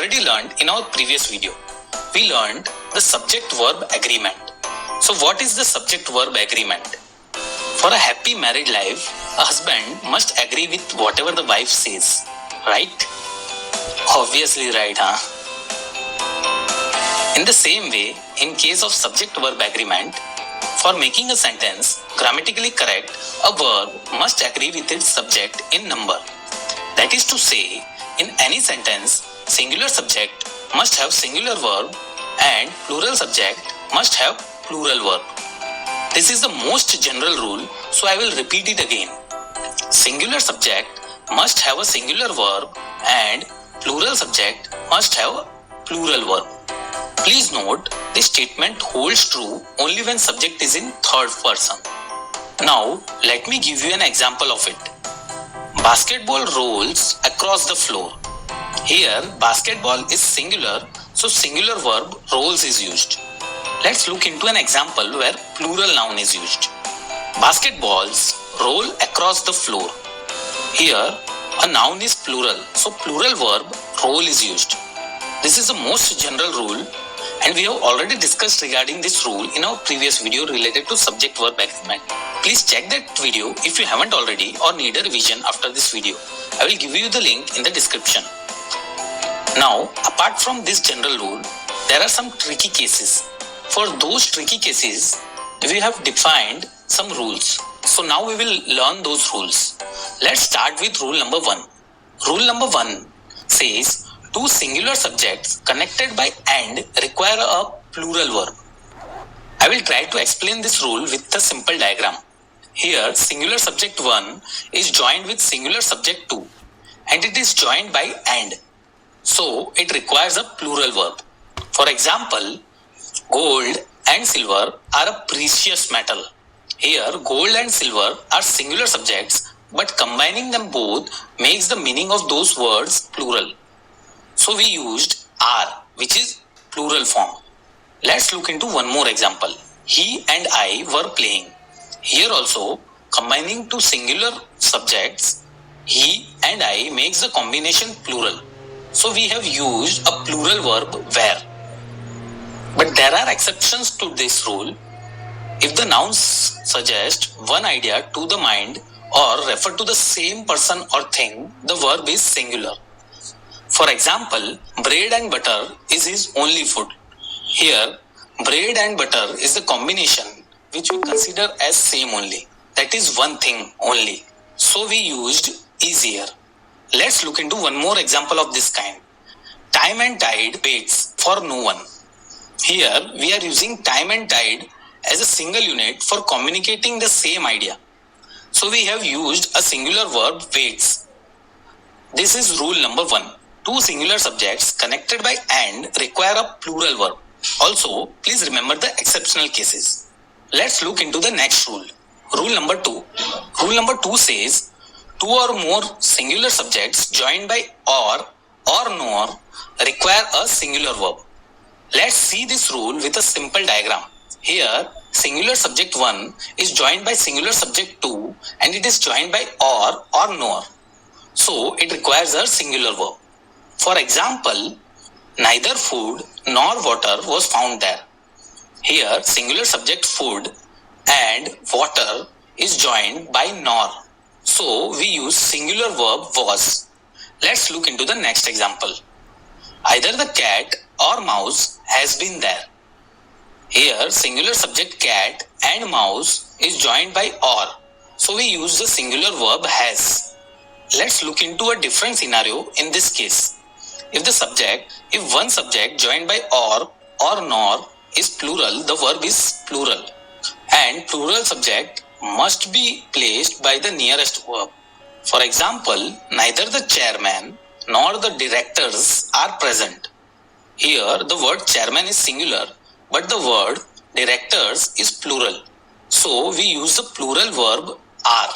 already learned in our previous video. We learned the subject-verb agreement. So what is the subject-verb agreement? For a happy married life, a husband must agree with whatever the wife says, right? Obviously right, huh? In the same way, in case of subject-verb agreement, for making a sentence grammatically correct, a verb must agree with its subject in number. That is to say, in any sentence, singular subject must have singular verb and plural subject must have plural verb. This is the most general rule, so I will repeat it again. Singular subject must have a singular verb and plural subject must have a plural verb. Please note, this statement holds true only when subject is in third person. Now, let me give you an example of it. Basketball rolls across the floor. Here, basketball is singular, so singular verb rolls is used. Let's look into an example where plural noun is used. Basketballs roll across the floor. Here, a noun is plural, so plural verb roll is used. This is the most general rule, and we have already discussed regarding this rule in our previous video related to subject-verb agreement. Please check that video if you haven't already or need a revision after this video. I will give you the link in the description. Now, apart from this general rule, there are some tricky cases. For those tricky cases, we have defined some rules. So now we will learn those rules. Let's start with rule number 1. Rule number 1 says, two singular subjects connected by and require a plural verb. I will try to explain this rule with a simple diagram. Here, singular subject 1 is joined with singular subject 2 and it is joined by and. So, it requires a plural verb. For example, gold and silver are a precious metal. Here, gold and silver are singular subjects, but combining them both makes the meaning of those words plural. So we used are, which is plural form. Let's look into one more example. He and I were playing. Here also, combining two singular subjects, he and I makes the combination plural. So we have used a plural verb were. But there are exceptions to this rule. If the nouns suggest one idea to the mind or refer to the same person or thing, the verb is singular. For example, bread and butter is his only food. Here, bread and butter is the combination which we consider as same only. That is one thing only. So we used is here. Let's look into one more example of this kind. Time and tide waits for no one. Here, we are using time and tide as a single unit for communicating the same idea. So we have used a singular verb waits. This is rule number 1. Two singular subjects connected by and require a plural verb. Also, please remember the exceptional cases. Let's look into the next rule. Rule number 2. Rule number 2 says, two or more singular subjects joined by or nor require a singular verb. Let's see this rule with a simple diagram. Here, singular subject 1 is joined by singular subject 2 and it is joined by or nor. So, it requires a singular verb. For example, neither food nor water was found there. Here, singular subject food and water is joined by nor. So, we use singular verb was. Let's look into the next example. Either the cat or mouse has been there. Here, singular subject cat and mouse is joined by or. So, we use the singular verb has. Let's look into a different scenario in this case. If one subject joined by or nor is plural, the verb is plural. And plural subject must be placed by the nearest verb. For example, neither the chairman nor the directors are present. Here, the word chairman is singular, but the word directors is plural. So, we use the plural verb are.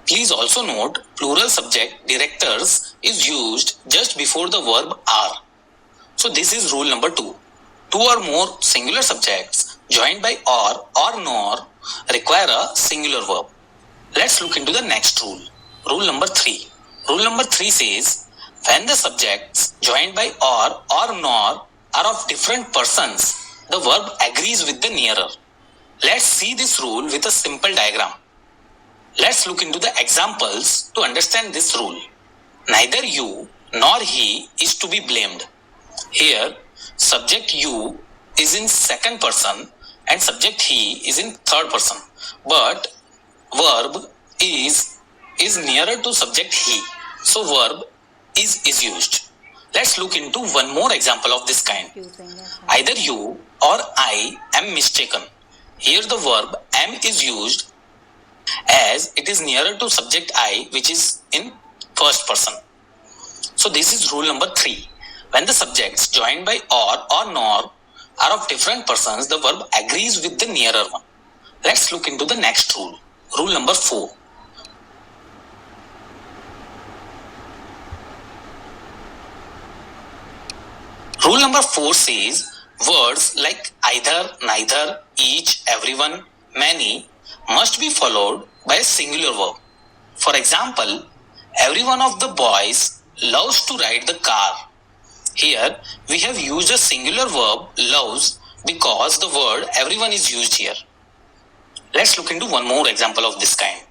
Please also note, plural subject directors is used just before the verb are. So this is rule number 2. Two or more singular subjects joined by or nor require a singular verb. Let's look into the next rule. Rule number 3. Rule number 3 says, When the subjects joined by or nor are of different persons, the verb agrees with the nearer. Let's see this rule with a simple diagram. Let's look into the examples to understand this rule. Neither you nor he is to be blamed. Here, subject you is in second person and subject he is in third person. But verb is nearer to subject he. So verb is used. Let's look into one more example of this kind. Either you or I am mistaken. Here the verb am is used as it is nearer to subject I, which is in first person. So this is rule number 3. When the subjects joined by or nor are of different persons, the verb agrees with the nearer one. Let's look into the next rule. Rule number 4. Rule number 4 says words like either, neither, each, everyone, many must be followed by a singular verb. For example, every one of the boys loves to ride the car. Here we have used a singular verb loves because the word everyone is used here. Let's look into one more example of this kind.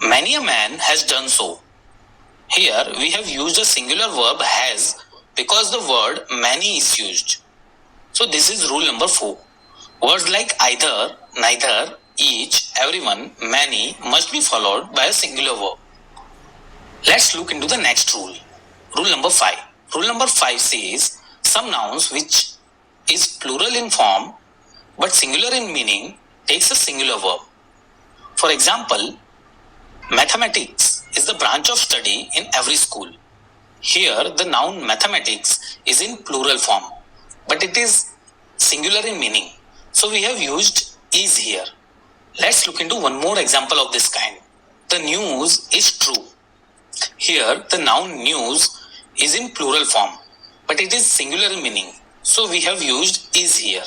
Many a man has done so. Here we have used a singular verb has because the word many is used. So this is rule number 4. Words like either, neither, each, everyone, many must be followed by a singular verb. Let's look into the next rule. Rule number 5. Rule number 5 says some nouns which is plural in form but singular in meaning takes a singular verb. For example, mathematics is the branch of study in every school. Here the noun mathematics is in plural form but it is singular in meaning. So we have used is here. Let's look into one more example of this kind. The news is true. Here the noun news is in plural form but it is singular in meaning. So we have used is here.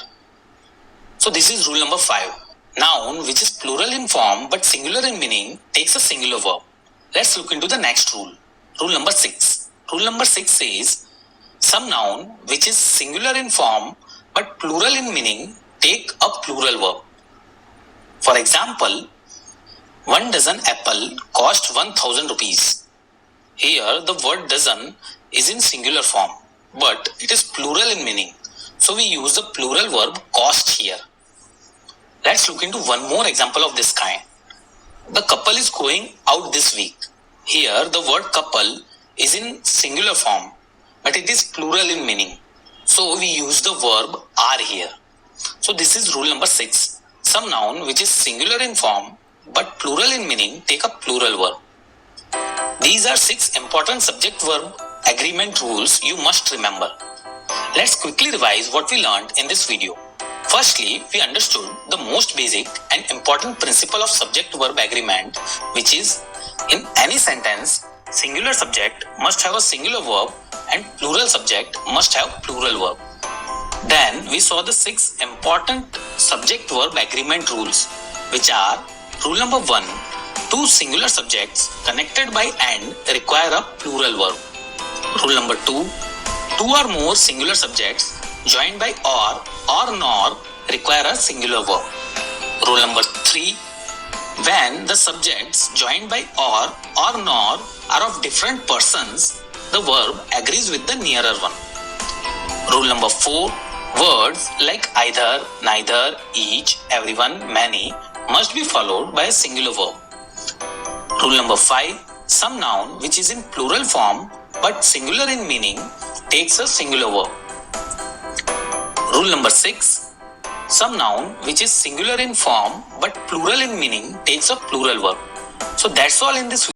So this is rule number 5. Noun which is plural in form but singular in meaning takes a singular verb. Let's look into the next rule. Rule number 6. Rule number 6 says some noun which is singular in form but plural in meaning take a plural verb. For example, 1 dozen apple cost 1000 rupees. Here the word dozen is in singular form but it is plural in meaning. So we use the plural verb cost here. Let's look into one more example of this kind. The couple is going out this week. Here the word couple is in singular form but it is plural in meaning. So we use the verb are here. So this is rule number 6. Some noun which is singular in form but plural in meaning take a plural verb. These are 6 important subject verb agreement rules you must remember. Let's quickly revise what we learned in this video. Firstly, we understood the most basic and important principle of subject verb agreement, which is in any sentence, singular subject must have a singular verb and plural subject must have plural verb. Then we saw the 6 important subject verb agreement rules, which are rule number 1, 2 singular subjects connected by and require a plural verb. Rule number 2, 2 or more singular subjects joined by or nor require a singular verb. Rule number 3, when the subjects joined by or nor are of different persons, the verb agrees with the nearer one. Rule number 4, words like either, neither, each, everyone, many must be followed by a singular verb. Rule number 5, some noun which is in plural form but singular in meaning takes a singular verb. Rule number 6, some noun which is singular in form but plural in meaning takes a plural verb. So that's all in this video.